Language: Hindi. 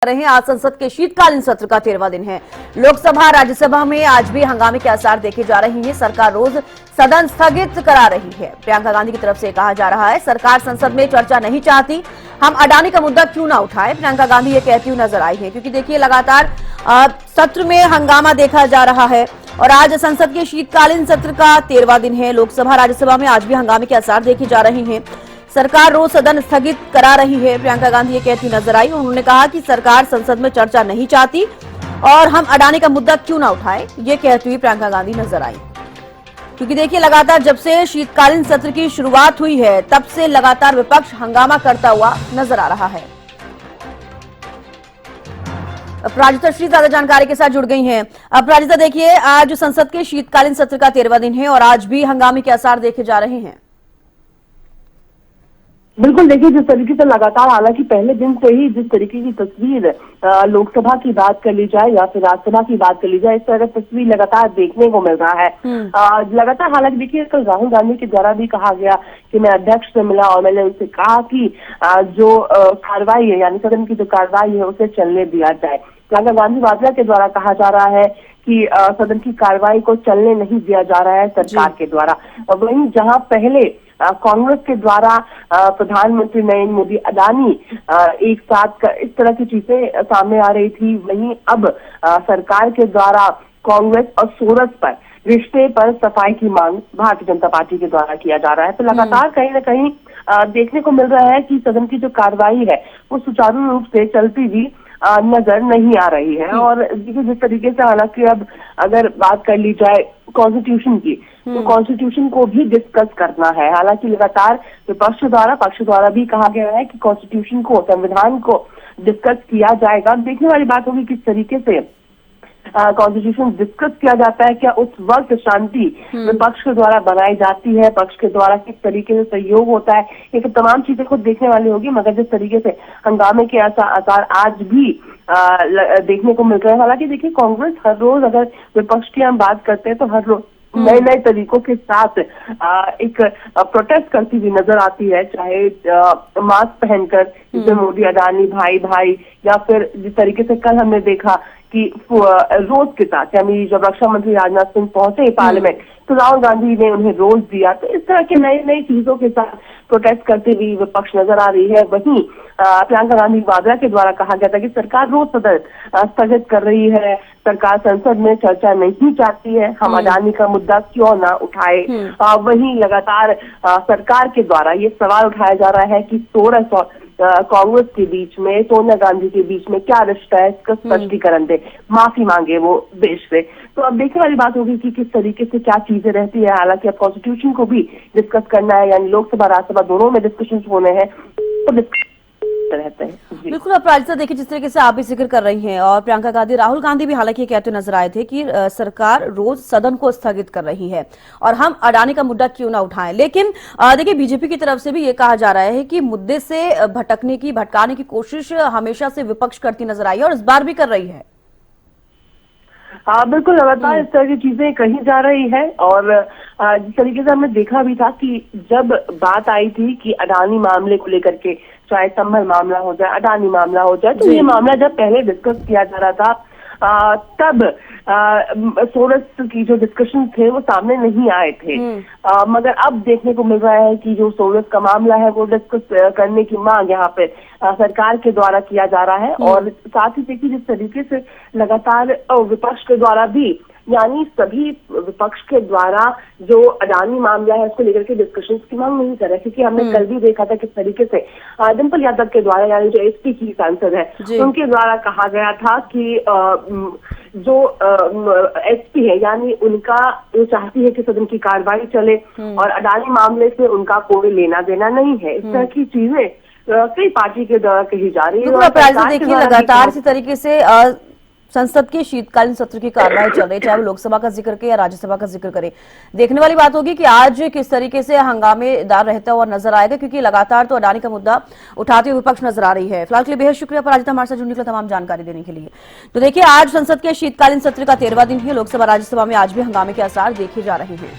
रहे हैं। आज संसद के शीतकालीन सत्र का 13वां दिन है। लोकसभा राज्यसभा में आज भी हंगामे के आसार देखे जा रहे हैं। सरकार रोज सदन स्थगित करा रही है। प्रियंका गांधी की तरफ से कहा जा रहा है सरकार संसद में चर्चा नहीं चाहती, हम अडानी का मुद्दा क्यों ना उठाए। प्रियंका गांधी ये कहती हुई नजर आई है क्योंकि देखिए लगातार सत्र में हंगामा देखा जा रहा है और आज संसद के शीतकालीन सत्र का 13वां दिन है। लोकसभा राज्यसभा में आज भी हंगामे के आसार देखे जा रहे हैं। सरकार रोज सदन स्थगित करा रही है। प्रियंका गांधी ये कहती नजर आई। उन्होंने कहा कि सरकार संसद में चर्चा नहीं चाहती और हम अडानी का मुद्दा क्यों ना उठाए, ये कहती हुई प्रियंका गांधी नजर आई। क्योंकि देखिए लगातार जब से शीतकालीन सत्र की शुरुआत हुई है तब से लगातार विपक्ष हंगामा करता हुआ नजर आ रहा है। अपराजिता श्री ज्यादा जानकारी के साथ जुड़ गई हैं। अपराजिता देखिए आज संसद के शीतकालीन सत्र का 13वां दिन है और आज भी हंगामे के आसार देखे जा रहे हैं। बिल्कुल, देखिए जिस तरीके से लगातार हालांकि पहले दिन से ही जिस तरीके की तस्वीर लोकसभा की बात कर ली जाए या फिर राज्यसभा की बात कर ली जाए, इस तरह तस्वीर लगातार देखने को मिल रहा है। लगातार हालांकि देखिए कल राहुल गांधी के द्वारा भी कहा गया कि मैं अध्यक्ष से मिला और मैंने उनसे कहा कि जो कार्रवाई है यानी सदन की जो कार्रवाई है उसे चलने दिया जाए। प्रियंका गांधी वाड्रा के द्वारा कहा जा रहा है कि सदन की कार्रवाई को चलने नहीं दिया जा रहा है सरकार के द्वारा। वहीं जहां पहले कांग्रेस के द्वारा प्रधानमंत्री नरेंद्र मोदी अडानी एक साथ इस तरह की चीजें सामने आ रही थी, वहीं अब सरकार के द्वारा कांग्रेस और सोरस पर रिश्ते पर सफाई की मांग भारतीय जनता पार्टी के द्वारा किया जा रहा है। तो लगातार कहीं न कहीं देखने को मिल रहा है कि सदन की जो कार्रवाई है वो सुचारू रूप से चलती हुई नजर नहीं आ रही है। और देखिए जिस तरीके से हालांकि अब अगर बात कर ली जाए कॉन्स्टिट्यूशन की, तो कॉन्स्टिट्यूशन को भी डिस्कस करना है। हालांकि लगातार विपक्ष पक्ष द्वारा भी कहा गया है कि कॉन्स्टिट्यूशन को, संविधान को डिस्कस किया जाएगा। देखने वाली बात होगी किस तरीके से कॉन्स्टिट्यूशन डिस्कस किया जाता है, क्या उस वक्त शांति विपक्ष के द्वारा बनाई जाती है, पक्ष के द्वारा किस तरीके से सहयोग होता है, ये तमाम चीजें खुद देखने वाली होगी। मगर जिस तरीके से हंगामे के आसार आज भी देखने को मिल रहे हैं। हालांकि देखिए कांग्रेस हर रोज, अगर विपक्ष की हम बात करते हैं तो हर रोज नए नए तरीकों के साथ एक प्रोटेस्ट करती हुई नजर आती है, चाहे मास्क पहनकर जैसे मोदी अडानी भाई भाई, या फिर जिस तरीके से कल हमने देखा कि रोज के साथ, यानी जब रक्षा मंत्री राजनाथ सिंह पहुंचे पार्लियामेंट तो राहुल गांधी ने उन्हें रोज दिया। तो इस तरह के नई नई चीजों के साथ प्रोटेस्ट करते हुए विपक्ष नजर आ रही है। वहीं प्रियंका गांधी वाड्रा के द्वारा कहा गया था कि सरकार रोज सदन स्थगित कर रही है, सरकार संसद में चर्चा नहीं चाहती है, हम अडानी का मुद्दा क्यों ना उठाए। वहीं लगातार सरकार के द्वारा ये सवाल उठाया जा रहा है कि सोरस और कांग्रेस के बीच में, सोनिया गांधी के बीच में क्या रिश्ता है, इसका स्पष्टीकरण दे, माफी मांगे वो देश से। तो अब देखने वाली बात होगी कि किस तरीके से क्या चीजें रहती है। हालांकि अब कॉन्स्टिट्यूशन को भी डिस्कस करना है, यानी लोकसभा राज्यसभा दोनों में डिस्कशन होने हैं तो रहते हैं। बिल्कुल अपराजिता देखिए जिस तरीके से आप भी जिक्र कर रही हैं और प्रियंका गांधी, राहुल गांधी भी हालांकि कहते नजर आए थे कि सरकार रोज सदन को स्थगित कर रही है और हम अडानी का मुद्दा क्यों ना उठाएं। लेकिन देखिए बीजेपी की तरफ से भी ये कहा जा रहा है कि मुद्दे से भटकाने की कोशिश हमेशा से विपक्ष करती नजर आई है और इस बार भी कर रही है। हाँ बिल्कुल, लगातार इस तरह की चीजें कही जा रही है। और जिस तरीके से हमने देखा भी था कि जब बात आई थी कि अडानी मामले को लेकर के, चाहे संभल मामला हो जाए, अडानी मामला हो जाए, तो ये मामला जब पहले डिस्कस किया जा रहा था तब सोरस की जो डिस्कशन थे वो सामने नहीं आए थे। मगर अब देखने को मिल रहा है कि जो सोरस का मामला है वो डिस्कस करने की मांग यहाँ पे सरकार के द्वारा किया जा रहा है। और साथ ही देखिए जिस तरीके से लगातार विपक्ष के द्वारा भी, यानी सभी विपक्ष के द्वारा जो अडानी मामला है उसको लेकर के डिस्कशन की मांग नहीं कर रहे, क्योंकि हमने कल भी देखा था किस तरीके से डिम्पल यादव के द्वारा, यानी जो एसपी की सांसद है, उनके द्वारा कहा गया था कि जो एसपी है यानी उनका वो चाहती है कि सदन की कार्रवाई चले और अडानी मामले से उनका कोई लेना देना नहीं है। इस तरह की चीजें कई पार्टी के द्वारा कही जा रही है। देखिए लगातार इसी तरीके से संसद के शीतकालीन सत्र की कार्रवाई चल रही है, चाहे वो लोकसभा का जिक्र करे या राज्यसभा का जिक्र करे। देखने वाली बात होगी कि आज किस तरीके से हंगामेदार रहता हुआ नजर आएगा, क्योंकि लगातार तो अडानी का मुद्दा उठाते हुए विपक्ष नजर आ रही है। फिलहाल के लिए बेहद शुक्रिया अपराजिता हमारे साथ जुड़ने के लिए, तमाम जानकारी देने के लिए। तो देखिए आज संसद के शीतकालीन सत्र का 13वां दिन है। लोकसभा राज्यसभा में आज भी हंगामे के आसार देखे जा रहे हैं।